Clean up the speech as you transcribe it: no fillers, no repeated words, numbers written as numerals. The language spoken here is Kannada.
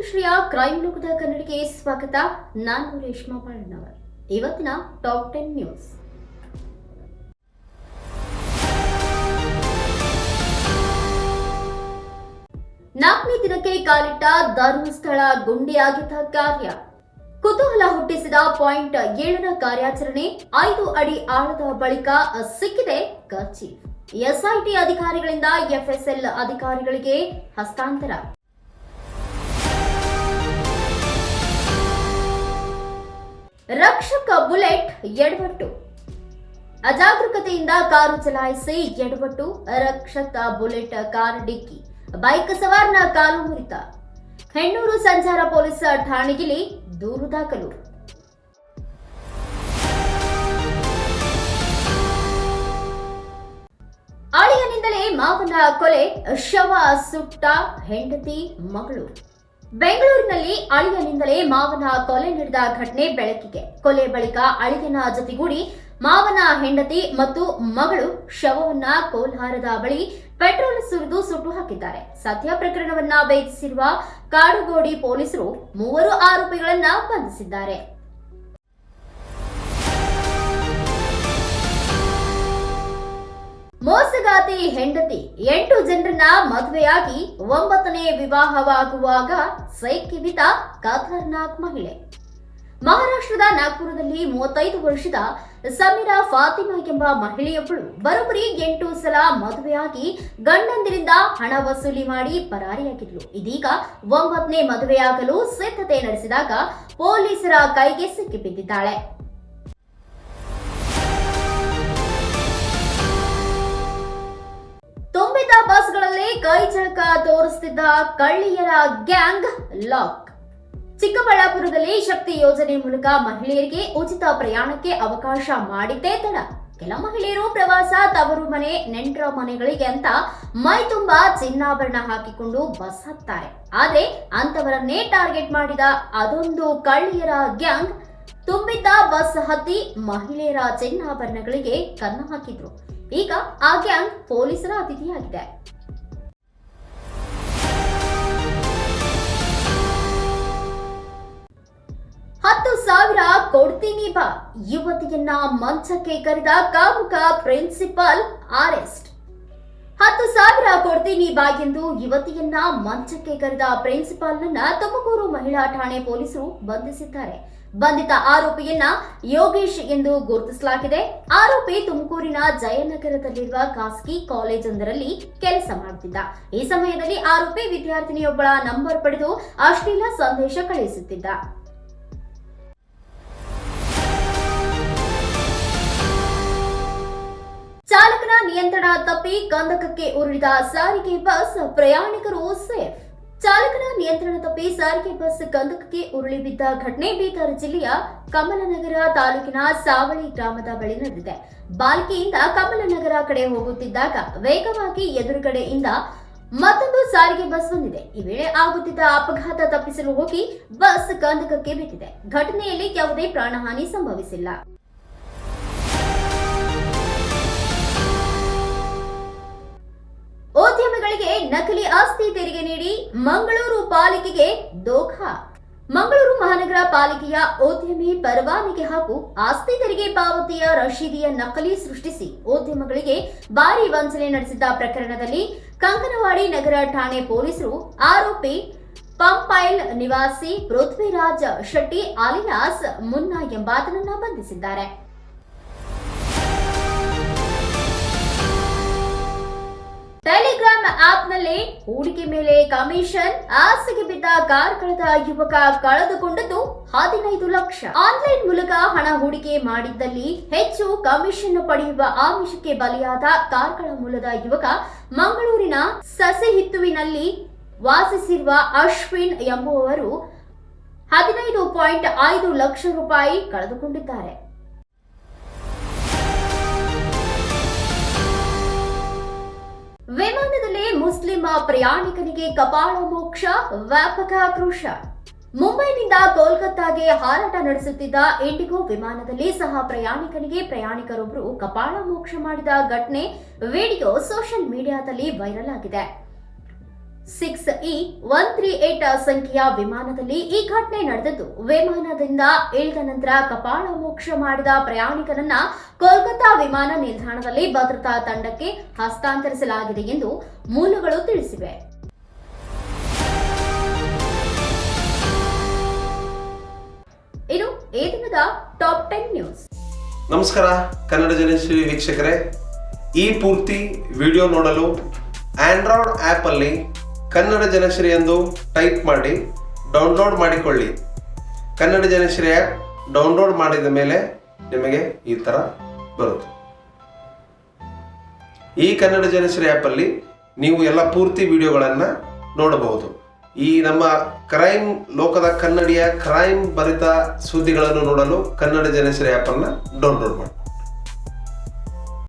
ಶ್ರೀಯ ಕ್ರೈಮ್ ಲೋಕದ ಕನ್ನಡಿಗೆ ಸ್ವಾಗತ. ನಾನು ರೇಷ್ಮಾ ಬಾಳಣ್ಣವರ್. ಇವತ್ತಿನ ಟಾಪ್ 10 ನ್ಯೂಸ್. ನಾಲ್ಕನೇ ದಿನಕ್ಕೆ ಕಾಲಿಟ್ಟ ಧರ್ಮಸ್ಥಳ ಗುಂಡಿಯಾಗಿದ್ದ ಕಾರ್ಯ. ಕುತೂಹಲ ಹುಟ್ಟಿಸಿದ ಪಾಯಿಂಟ್ 7ರ ಕಾರ್ಯಾಚರಣೆ. 5 ಅಡಿ ಆಳದ ಬಳಿಕ ಸಿಕ್ಕಿದೆ ಕರ್ಚೀಫ್. ಎಸ್ಐಟಿ ಅಧಿಕಾರಿಗಳಿಂದ ಎಫ್ಎಸ್ಎಲ್ ಅಧಿಕಾರಿಗಳಿಗೆ ಹಸ್ತಾಂತರ. ರಕ್ಷಕ ಬುಲೆಟ್ ಎಡವಟ್ಟು. ಅಜಾಗರೂಕತೆಯಿಂದ ಕಾರು ಚಲಾಯಿಸಿ ಎಡವಟ್ಟು. ರಕ್ಷಕ ಬುಲೆಟ್ ಕಾರ್ ಡಿಕ್ಕಿ. ಬೈಕ್ ಸವಾರನ ಕಾಲು ಮುರಿತ. ಹೆಣ್ಣೂರು ಸಂಚಾರ ಪೊಲೀಸ್ ಠಾಣೆಗಿಲಿ ದೂರು ದಾಖಲು. ಅಳಿಯನಿಂದಲೇ ಮಾವನ ಕೊಲೆ. ಶವ ಸುಟ್ಟ ಹೆಂಡತಿ ಮಗಳು. ಬೆಂಗಳೂರಿನಲ್ಲಿ ಅಳಿಯನಿಂದಲೇ ಮಾವನ ಕೊಲೆ ನಡೆದ ಘಟನೆ ಬೆಳಕಿಗೆ. ಕೊಲೆ ಬಳಿಕ ಅಳಿಯನ ಜೊತೆಗೂಡಿ ಮಾವನ ಹೆಂಡತಿ ಮತ್ತು ಮಗಳು ಶವವನ್ನ ಕೋಲಾರದ ಬಳಿ ಪೆಟ್ರೋಲ್ ಸುರಿದು ಸುಟ್ಟು ಹಾಕಿದ್ದಾರೆ. ಸದ್ಯ ಪ್ರಕರಣವನ್ನ ಭೇದಿಸಿರುವ ಕಾಡುಗೋಡಿ ಪೊಲೀಸರು 3 ಆರೋಪಿಗಳನ್ನ ಬಂಧಿಸಿದ್ದಾರೆ. ಮೋಸಗಾತಿ ಹೆಂಡತಿ 8 ಜನರನ್ನ ಮದುವೆಯಾಗಿ 9ನೇ ವಿವಾಹವಾಗುವಾಗ ಸೈಕಿಬಿದ ಖತರ್ನಾಕ್ ಮಹಿಳೆ. ಮಹಾರಾಷ್ಟ್ರದ ನಾಗ್ಪುರದಲ್ಲಿ 35 ವರ್ಷದ ಸಮೀರಾ ಫಾತಿಮಾ ಎಂಬ ಮಹಿಳೆಯೊಬ್ಬಳು ಬರೋಬ್ಬರಿ 8 ಸಲ ಮದುವೆಯಾಗಿ ಗಂಡಂದಿರಿಂದ ಹಣ ವಸೂಲಿ ಮಾಡಿ ಪರಾರಿಯಾಗಿದ್ಲು. ಇದೀಗ 9ನೇ ಮದುವೆಯಾಗಲು ಸಿದ್ಧತೆ ನಡೆಸಿದಾಗ ಪೊಲೀಸರ ಕೈಗೆ ಸಿಕ್ಕಿಬಿದ್ದಿದ್ದಾಳೆ. ತುಂಬಿದ ಬಸ್ಗಳಲ್ಲಿ ಕೈ ಚಳಕ ತೋರಿಸುತ್ತಿದ್ದ ಕಳ್ಳಿಯರ ಗ್ಯಾಂಗ್ ಲಾಕ್. ಚಿಕ್ಕಬಳ್ಳಾಪುರದಲ್ಲಿ ಶಕ್ತಿ ಯೋಜನೆ ಮೂಲಕ ಮಹಿಳೆಯರಿಗೆ ಉಚಿತ ಪ್ರಯಾಣಕ್ಕೆ ಅವಕಾಶ ಮಾಡಿದ್ದೇ ತಡ. ಕೆಲ ಮಹಿಳೆಯರು ಪ್ರವಾಸ, ತವರು ಮನೆ, ನೆಂಟರ ಮನೆಗಳಿಗೆ ಅಂತ ಮೈ ತುಂಬಾ ಚಿನ್ನಾಭರಣ ಹಾಕಿಕೊಂಡು ಬಸ್ ಹತ್ತಾರೆ. ಆದ್ರೆ ಅಂತವರನ್ನೇ ಟಾರ್ಗೆಟ್ ಮಾಡಿದ ಅದೊಂದು ಕಳ್ಳಿಯರ ಗ್ಯಾಂಗ್ ತುಂಬಿದ್ದ ಬಸ್ ಹತ್ತಿ ಮಹಿಳೆಯರ ಚಿನ್ನಾಭರಣಗಳಿಗೆ ಕನ್ನ ಹಾಕಿದ್ರು. ಈಗ ಆ ಗ್ಯಾಂಗ್ ಪೊಲೀಸರ ಅತಿಥಿಯಾಗಿದೆ. $10,000 ಕೊಡ್ತೀನಿ ಬಾ. ಯುವತಿಯನ್ನ ಮಂಚಕ್ಕೆ ಕರೆದ ಕಾಮುಕ ಪ್ರಿನ್ಸಿಪಾಲ್ ಅರೆಸ್ಟ್. $10,000 ಕೊಡ್ತೀನಿ ಬಾ ಎಂದು ಯುವತಿಯನ್ನ ಮಂಚಕ್ಕೆ ಕರೆದ ಪ್ರಿನ್ಸಿಪಾಲ್ನನ್ನ ತುಮಕೂರು ಮಹಿಳಾ ಠಾಣೆ ಪೊಲೀಸರು ಬಂಧಿಸಿದ್ದಾರೆ. ಬಂಧಿತ ಆರೋಪಿಯನ್ನ ಯೋಗೇಶ್ ಎಂದು ಗುರುತಿಸಲಾಗಿದೆ. ಆರೋಪಿ ತುಮಕೂರಿನ ಜಯನಗರದಲ್ಲಿರುವ ಖಾಸಗಿ ಕಾಲೇಜೊಂದರಲ್ಲಿ ಕೆಲಸ ಮಾಡುತ್ತಿದ್ದ. ಈ ಸಮಯದಲ್ಲಿ ಆರೋಪಿ ವಿದ್ಯಾರ್ಥಿನಿಯೊಬ್ಬಳ ನಂಬರ್ ಪಡೆದು ಅಶ್ಲೀಲ ಸಂದೇಶ ಕಳುಹಿಸುತ್ತಿದ್ದ. ಚಾಲಕನ ನಿಯಂತ್ರಣ ತಪ್ಪಿ ಕಂದಕಕ್ಕೆ ಉರುಳಿದ ಸಾರಿಗೆ ಬಸ್. ಪ್ರಯಾಣಿಕರು ಸೇಫ್. ಚಾಲಕನ ನಿಯಂತ್ರಣ ತಪ್ಪಿ ಸಾರಿಗೆ ಬಸ್ ಕಂದಕಕ್ಕೆ ಉರುಳಿ ಬಿದ್ದ ಘಟನೆ ಬೀದರ್ ಜಿಲ್ಲೆಯ ಕಮಲನಗರ ತಾಲೂಕಿನ ಸಾವಳಿ ಗ್ರಾಮದ ಬಳಿ ನಡೆದಿದೆ. ಬಾಲ್ಕಿಯಿಂದ ಕಮಲನಗರ ಕಡೆ ಹೋಗುತ್ತಿದ್ದಾಗ ವೇಗವಾಗಿ ಎದುರುಗಡೆಯಿಂದ ಮತ್ತೊಂದು ಸಾರಿಗೆ ಬಸ್ ಬಂದಿದೆ. ಈ ವೇಳೆ ಆಗುತ್ತಿದ್ದ ಅಪಘಾತ ತಪ್ಪಿಸಲು ಹೋಗಿ ಬಸ್ ಕಂದಕಕ್ಕೆ ಬಿದ್ದಿದೆ. ಘಟನೆಯಲ್ಲಿ ಯಾವುದೇ ಪ್ರಾಣಹಾನಿ ಸಂಭವಿಸಿಲ್ಲ. ಉದ್ಯಮಿಗಳಿಗೆ ನಕಲಿ ಆಸ್ತಿ ತೆರಿಗೆ ನೀಡಿ ಮಂಗಳೂರು ಪಾಲಿಕೆಗೆ ದೋಖಾ. ಮಂಗಳೂರು ಮಹಾನಗರ ಪಾಲಿಕೆಯ ಉದ್ಯಮಿ ಪರವಾನಗಿ ಹಾಗೂ ಆಸ್ತಿ ತೆರಿಗೆ ಪಾವತಿಯ ರಶೀದಿಯ ನಕಲಿ ಸೃಷ್ಟಿಸಿ ಉದ್ಯಮಗಳಿಗೆ ಭಾರಿ ವಂಚನೆ ನಡೆಸಿದ್ದ ಪ್ರಕರಣದಲ್ಲಿ ಕಂಕನವಾಡಿ ನಗರ ಠಾಣೆ ಪೊಲೀಸರು ಆರೋಪಿ ಪಂಪೈಲ್ ನಿವಾಸಿ ಪೃಥ್ವಿರಾಜ್ ಶೆಟ್ಟಿ ಅಲಿಯಾಸ್ ಮುನ್ನಾ ಎಂಬಾತನನ್ನ ಬಂಧಿಸಿದ್ದಾರೆ. ಟೆಲಿಗ್ರಾಮ್ ಆಪ್ನಲ್ಲಿ ಹೂಡಿಕೆ ಮೇಲೆ ಕಮಿಷನ್. ಆಸೆಗೆ ಬಿದ್ದ ಕಾರ್ಕಳದ ಯುವಕ ಕಳೆದುಕೊಂಡದ್ದು 15 ಲಕ್ಷ. ಆನ್ಲೈನ್ ಮೂಲಕ ಹಣ ಹೂಡಿಕೆ ಮಾಡಿದ್ದಲ್ಲಿ ಹೆಚ್ಚು ಕಮಿಷನ್ ಪಡೆಯುವ ಆಮಿಷಕ್ಕೆ ಬಲಿಯಾದ ಕಾರ್ಕಳ ಮೂಲದ ಯುವಕ ಮಂಗಳೂರಿನ ಸಸಿಹಿತ್ತುವಿನಲ್ಲಿ ವಾಸಿಸಿರುವ ಅಶ್ವಿನ್ ಎಂಬುವವರು 15.5 ಲಕ್ಷ ರೂಪಾಯಿ ಕಳೆದುಕೊಂಡಿದ್ದಾರೆ. ವಿಮಾನದಲ್ಲಿ ಮುಸ್ಲಿಂ ಪ್ರಯಾಣಿಕನಿಗೆ ಕಪಾಳ ಮೋಕ್ಷ. ವ್ಯಾಪಕ ಆಕ್ರೋಶ. ಮುಂಬೈನಿಂದ ಕೋಲ್ಕತ್ತಾಗೆ ಹಾರಾಟ ನಡೆಸುತ್ತಿದ್ದ ಇಂಡಿಗೋ ವಿಮಾನದಲ್ಲಿ ಸಹ ಪ್ರಯಾಣಿಕರೊಬ್ಬರು ಕಪಾಳ ಮೋಕ್ಷ ಮಾಡಿದ ಘಟನೆ ವಿಡಿಯೋ ಸೋಷಿಯಲ್ ಮೀಡಿಯಾದಲ್ಲಿ ವೈರಲ್ ಆಗಿದೆ. 6E138 ಸಂಖ್ಯೆಯ ವಿಮಾನದಲ್ಲಿ ಈ ಘಟನೆ ನಡೆದಿದ್ದು, ವಿಮಾನದಿಂದ ಇಳಿದ ನಂತರ ಕಪಾಳ ಮೋಕ್ಷ ಮಾಡಿದ ಪ್ರಯಾಣಿಕರನ್ನ ಕೋಲ್ಕತಾ ವಿಮಾನ ನಿಲ್ದಾಣದಲ್ಲಿ ಭದ್ರತಾ ತಂಡಕ್ಕೆ ಹಸ್ತಾಂತರಿಸಲಾಗಿದೆ ಎಂದು ಮೂಲಗಳು ತಿಳಿಸಿವೆ. ಇದು ಈ ದಿನದ ಟಾಪ್ 10 ನ್ಯೂಸ್. ನಮಸ್ಕಾರ ಕನ್ನಡ ಜನಶ್ರೀ ವೀಕ್ಷಕರೇ, ಈ ಪೂರ್ತಿ ವಿಡಿಯೋ ನೋಡಲು ಆಂಡ್ರಾಯ್ಡ್ ಆ್ಯಪ್ ಅಲ್ಲಿ ಕನ್ನಡ ಜನಶ್ರೀ ಎಂದು ಟೈಪ್ ಮಾಡಿ ಡೌನ್ಲೋಡ್ ಮಾಡಿಕೊಳ್ಳಿ. ಕನ್ನಡ ಜನಶ್ರೀ ಆ್ಯಪ್ ಡೌನ್ಲೋಡ್ ಮಾಡಿದ ಮೇಲೆ ನಿಮಗೆ ಈ ಥರ ಬರುತ್ತೆ. ಈ ಕನ್ನಡ ಜನಶ್ರೀ ಆ್ಯಪಲ್ಲಿ ನೀವು ಎಲ್ಲ ಪೂರ್ತಿ ವಿಡಿಯೋಗಳನ್ನು ನೋಡಬಹುದು. ಈ ನಮ್ಮ ಕ್ರೈಮ್ ಲೋಕದ ಕನ್ನಡಿಯ ಕ್ರೈಮ್ ಭರಿತ ಸುದ್ದಿಗಳನ್ನು ನೋಡಲು ಕನ್ನಡ ಜನಶ್ರೀ ಆ್ಯಪನ್ನು ಡೌನ್ಲೋಡ್ ಮಾಡಿ.